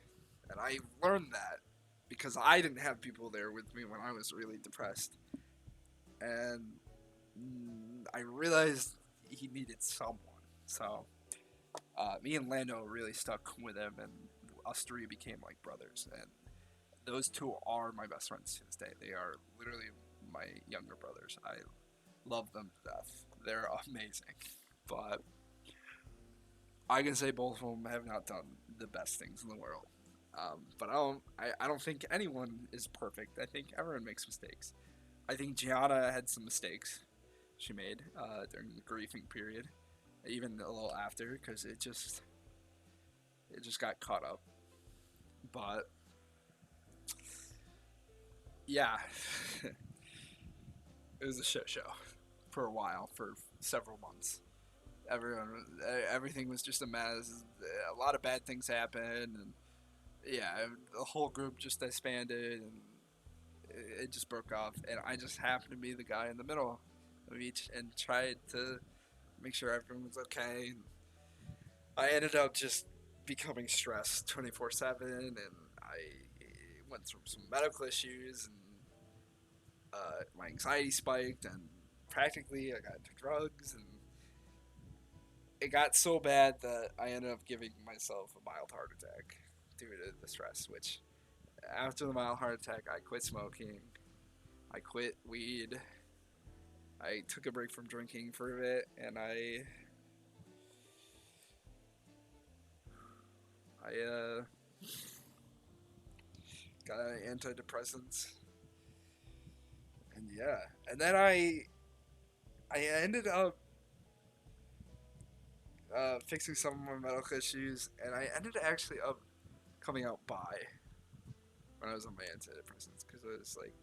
And I learned that because I didn't have people there with me when I was really depressed. And I realized he needed someone. So me and Lando really stuck with him, and us three became like brothers. And those two are my best friends to this day. They are literally my younger brothers. I love them to death. They're amazing. But I can say both of them have not done the best things in the world. But I don't think anyone is perfect. I think everyone makes mistakes. I think Gianna had some mistakes she made during the grieving period, even a little after, because it just got caught up. But yeah, it was a shit show for a while, for several months. Everything was just a mess. A lot of bad things happened, and yeah, the whole group just disbanded, and it just broke off. And I just happened to be the guy in the middle of each, and tried to make sure everyone was okay. And I ended up just becoming stressed 24/7, and I went through some medical issues, and my anxiety spiked, and practically I got into drugs, and it got so bad that I ended up giving myself a mild heart attack due to the stress. Which, after the mild heart attack, I quit smoking, I quit weed, I took a break from drinking for a bit, and I got antidepressants, and yeah, and then I ended up fixing some of my medical issues, and I ended actually up coming out bi when I was on my antidepressants because I was like,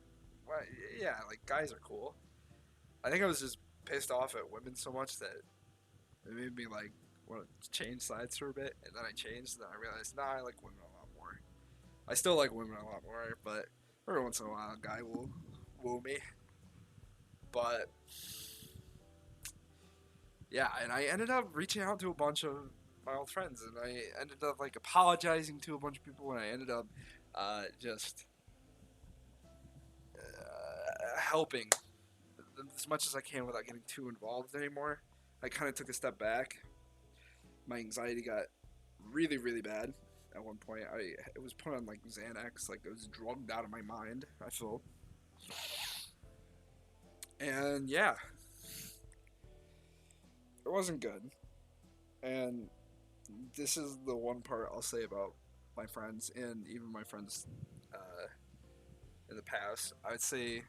well, yeah, like guys are cool. I think I was just pissed off at women so much that it made me like want to change sides for a bit, and then I changed, and then I realized, nah, I like women a lot more. I still like women a lot more, but every once in a while, a guy will woo me. But yeah, and I ended up reaching out to a bunch of my old friends, and I ended up like apologizing to a bunch of people, and I ended up just helping as much as I can without getting too involved anymore. I kind of took a step back. My anxiety got really, really bad at one point. It was put on like Xanax, like it was drugged out of my mind. I feel, And yeah, it wasn't good. And this is the one part I'll say about my friends and even my friends uh, in the past. I'd say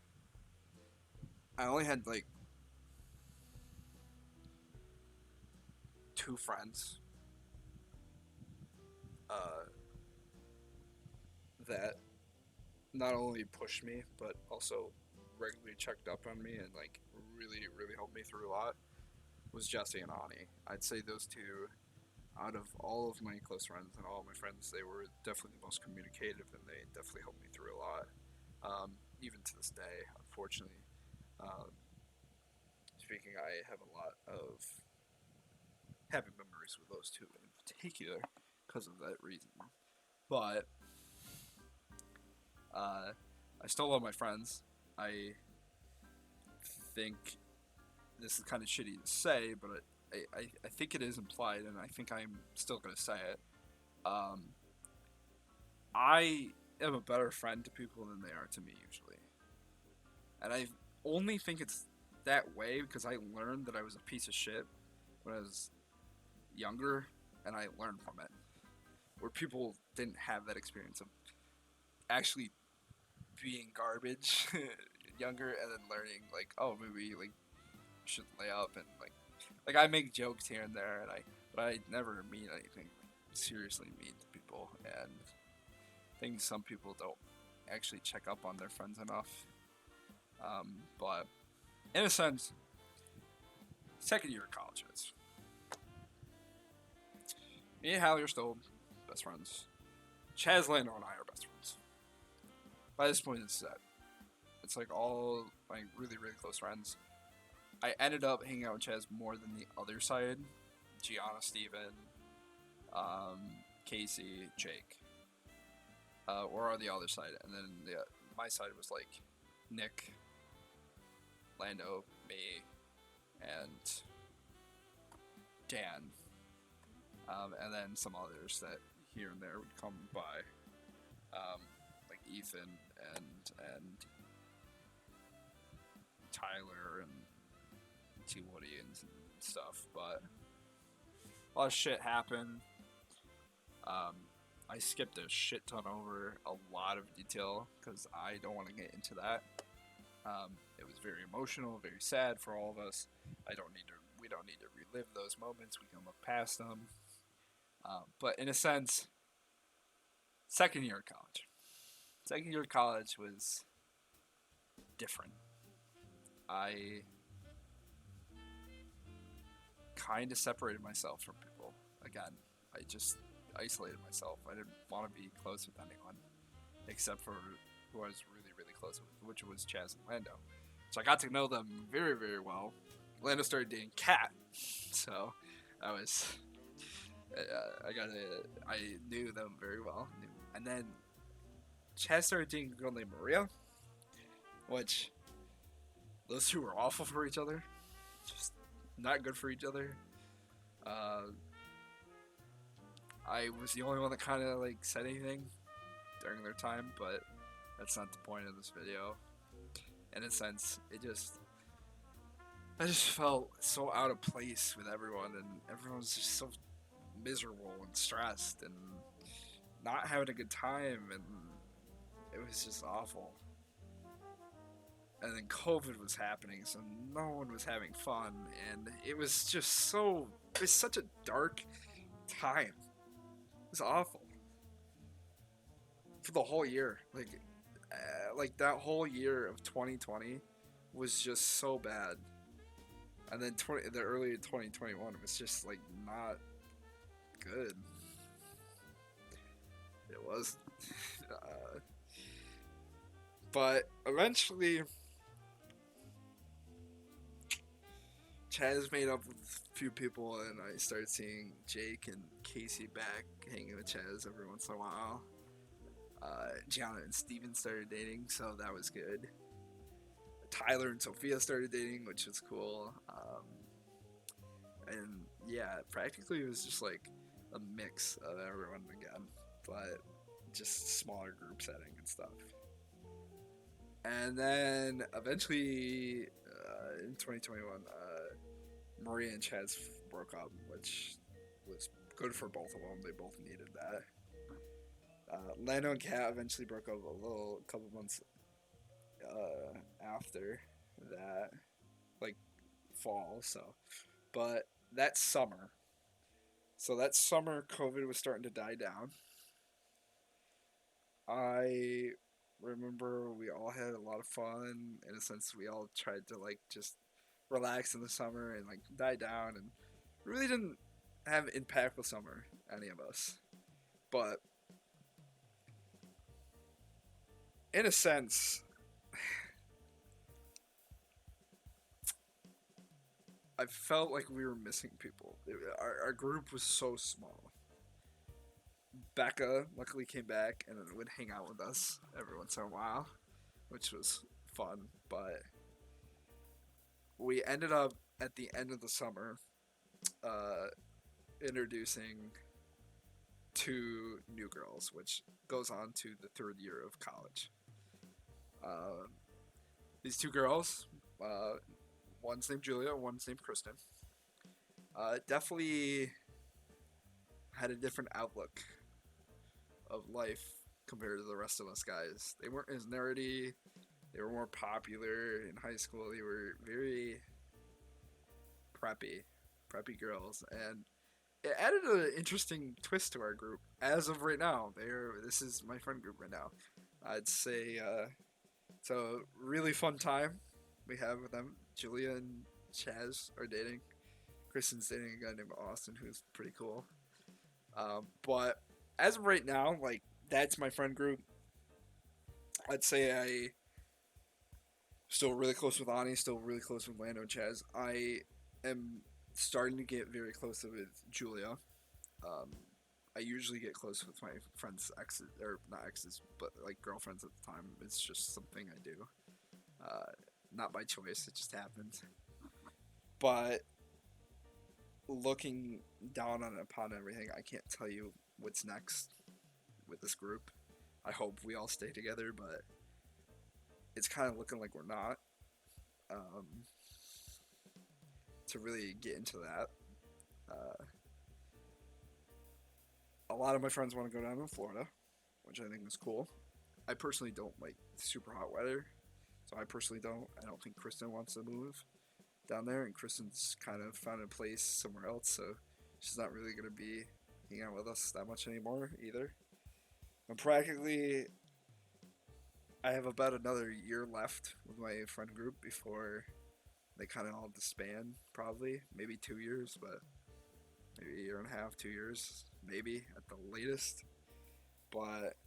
I only had like two friends uh, that not only pushed me but also regularly checked up on me and like really helped me through a lot was Jesse and Ani. I'd say those two out of all of my close friends and all of my friends, they were definitely the most communicative and they definitely helped me through a lot. Even to this day, unfortunately. Um, Speaking, I have a lot of happy memories with those two in particular because of that reason. But uh, I still love my friends. I think this is kind of shitty to say, but I think it is implied, and I think I'm still going to say it. Um, I am a better friend to people than they are to me usually. And I only think it's that way because I learned that I was a piece of shit when I was younger, and I learned from it. Where people didn't have that experience of actually being garbage younger and then learning like, oh, maybe like should lay up and like I make jokes here and there, and but I never mean anything seriously mean to people, and I think some people don't actually check up on their friends enough. But in a sense, second year of college is. Me and Hallie are still best friends. Chaz, Lando, and I are best friends. By this point, it's set. It's like all my really close friends. I ended up hanging out with Chaz more than the other side. Gianna, Steven, Casey, Jake. Or on the other side. And then my side was like Nick, Lando, me, and Dan. And then some others that here and there would come by. Like Ethan and Tyler and T Woody and stuff, but a lot of shit happened. I skipped a shit ton over a lot of detail because I don't want to get into that. It was very emotional, very sad for all of us. We don't need to relive those moments. We can look past them. But in a sense, second year of college. Second year of college was different. I kind of separated myself from people. Again, I just isolated myself. I didn't want to be close with anyone except for who I was really close with, which was Chaz and Lando. So I got to know them very well. Lando started dating Kat, so that was I knew them very well. And then Chaz started dating a girl named Maria, which those two were awful for each other, just not good for each other. I was the only one that kind of like said anything during their time, but that's not the point of this video. In a sense, I just felt so out of place with everyone, and everyone was just so miserable and stressed and not having a good time, and it was just awful. And then COVID was happening, so no one was having fun, and it was such a dark time. It was awful for the whole year. Like that whole year of 2020 was just so bad, and then the early 2021 was just like not good. It was, but eventually, Chaz made up with a few people, and I started seeing Jake and Casey back hanging with Chaz every once in a while. Gianna and Steven started dating, so that was good. Tyler and Sophia started dating, which was cool. And yeah, practically it was just like a mix of everyone again, but just smaller group setting and stuff. And then eventually, in 2021, Maria and Chaz broke up, which was good for both of them. They both needed that. Lando and Kat eventually broke up a couple months after that, like fall. But that summer, COVID was starting to die down. I remember we all had a lot of fun. In a sense, we all tried to like just relax in the summer and like die down, and really didn't have an impactful summer, any of us. But in a sense, I felt like we were missing people. Our group was so small. Becca luckily came back and would hang out with us every once in a while, which was fun. But we ended up at the end of the summer uh, introducing two new girls, which goes on to the third year of college. Uh, these two girls, one's named Julia, one's named Kristen, definitely had a different outlook of life compared to the rest of us guys. They weren't as nerdy. They were more popular in high school. They were very preppy girls, and it added an interesting twist to our group. As of right now, this is my friend group right now. I'd say it's a really fun time we have with them. Julia and Chaz are dating. Kristen's dating a guy named Austin, who's pretty cool. But as of right now, like that's my friend group. I'd say I still really close with Ani, still really close with Lando and Chaz. I am starting to get very close with Julia. Um, I usually get close with my friends' exes, or not exes, but like girlfriends at the time. It's just something I do. Not by choice, it just happens. But looking down upon everything, I can't tell you what's next with this group. I hope we all stay together, but it's kind of looking like we're not. To really get into that, a lot of my friends want to go down to Florida, which I think is cool. I personally don't like super hot weather, so I personally don't. I don't think Kristen wants to move down there, and Kristen's kind of found a place somewhere else, so she's not really going to be hanging out with us that much anymore either. And practically, I have about another year left with my friend group before they kind of all disband, probably. Maybe 2 years, but maybe a year and a half, 2 years, maybe at the latest. But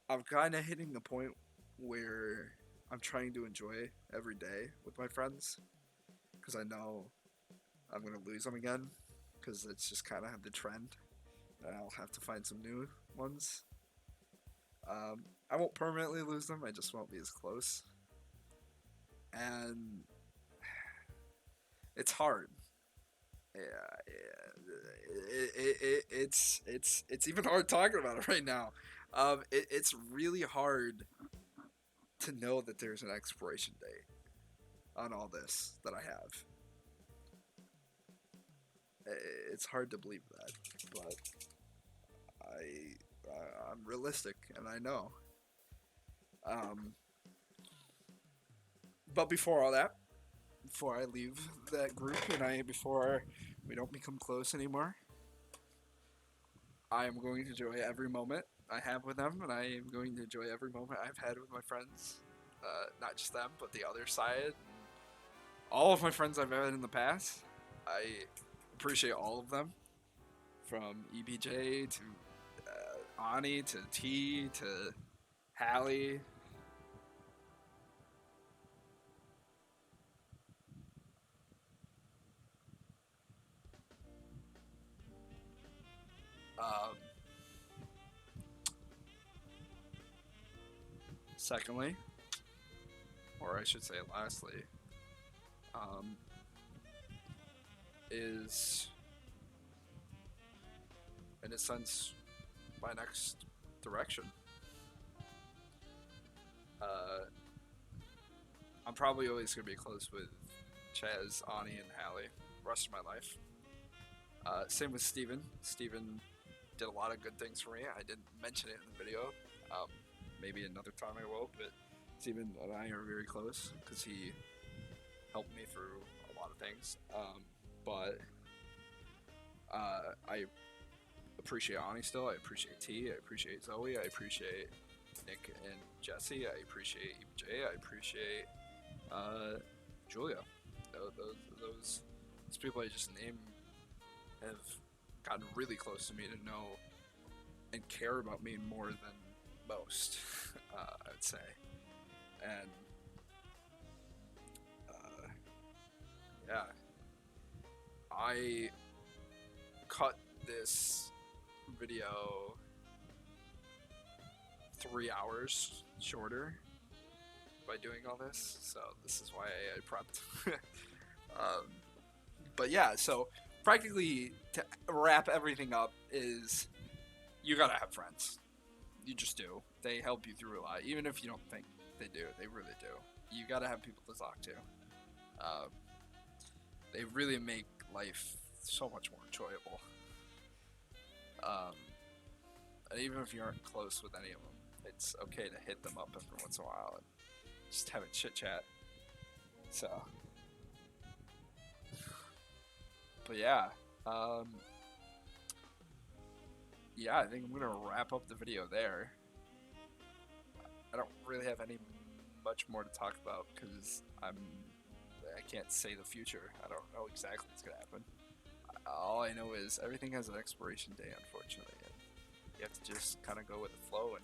I'm kind of hitting the point where I'm trying to enjoy every day with my friends, because I know I'm going to lose them again, because it's just kind of the trend, and I'll have to find some new ones. I won't permanently lose them, I just won't be as close. And it's hard. It's even hard talking about it right now. It's really hard to know that there's an expiration date on all this that I have. It's hard to believe that, but I'm realistic, and I know. But before all that, before I leave that group and before we don't become close anymore, I am going to enjoy every moment I have with them, and I am going to enjoy every moment I've had with my friends. Not just them, but the other side. All of my friends I've had in the past, I appreciate all of them, from EBJ to Ani to T to Hallie. Secondly, or I should say lastly, is in a sense my next direction. I'm probably always gonna be close with Chaz, Ani, and Hallie the rest of my life. Same with Steven. Steven did a lot of good things for me. I didn't mention it in the video. Um, Maybe another time I will, but Steven and I are very close because he helped me through a lot of things. But I appreciate Ani still. I appreciate T. I appreciate Zoe. I appreciate Nick and Jesse. I appreciate EJ. I appreciate Julia. Those people I just named have gotten really close to me to know and care about me more than most, I would say. And yeah, I cut this video 3 hours shorter by doing all this, so this is why I prepped. But yeah, so practically to wrap everything up is you gotta have friends. You just do. They help you through a lot, even if you don't think they do. They really do. You gotta have people to talk to. They really make life so much more enjoyable. And even if you aren't close with any of them, it's okay to hit them up every once in a while and just have a chit chat. So, but yeah, yeah, I think I'm gonna wrap up the video there. I don't really have any much more to talk about because I can't say the future. I don't know exactly what's gonna happen. All I know is everything has an expiration date, unfortunately, and you have to just kind of go with the flow and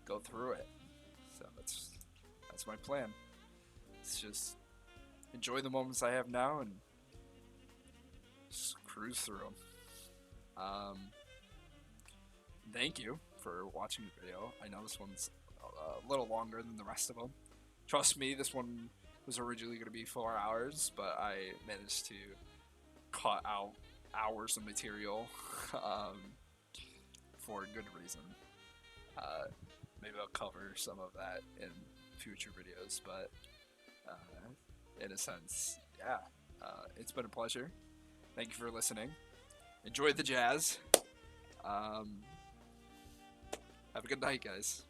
go through it. So that's my plan. It's just enjoy the moments I have now and just cruise through them. Thank you for watching the video. I know this one's a little longer than the rest of them. Trust me, this one was originally going to be 4 hours, but I managed to cut out hours of material for a good reason. Maybe I'll cover some of that in future videos, but in a sense, yeah, it's been a pleasure. Thank you for listening. Enjoy the jazz. Have a good night, guys.